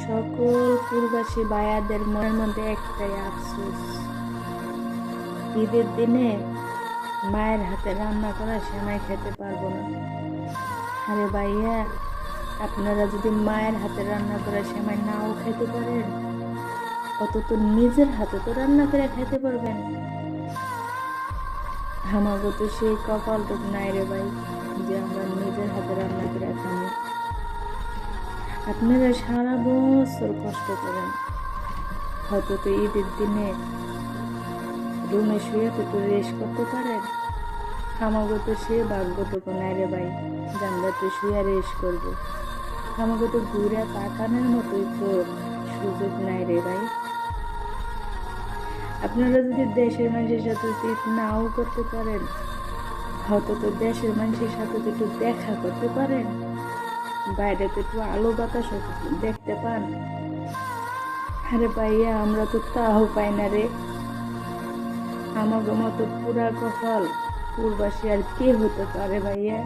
সকল প্রবাসী ভাইয়াদের মনের মধ্যে একটাই আফসোস, ঈদের দিনে মায়ের হাতে রান্না করা সেমাই খেতে পারবো না। আরে ভাইয়া, আপনারা যদি মায়ের হাতে রান্না করা সেমাই নাও খেতে পারেন, অন্তত নিজের হাতে তো রান্না করে খেতে পারবেন। আমাগো তো সেই কপালটুক নাই রে ভাই, যে আমরা নিজের হাতে রান্না করে খাবো। আপনারা সারা বছর কষ্ট করেন, হয়তো তো ঈদের দিনে রুমে শুয়ে তো একটু রেস্ট করতে পারেন। আমাগো তো সে ভাগ্যটুকু নাই রে ভাই, যে আমরা তো শুয়ে রেস্ট করবো। আমাকে তো ঘুরে তাকানোর মতোই তো সুযোগ নাই রে ভাই। আপনারা যদি দেশের মানুষের সাথে নাও করতে পারেন, হয়তো তো দেশের মানুষের সাথে তো একটু দেখা করতে পারেন, বাইরে তো একটু আলো বাতাস দেখতে পান। আরে ভাইয়া, আমরা তো তাও পাই না রে। আমাকে মতো পুরা কপাল প্রবাসী আর কে হতে পারে ভাইয়া?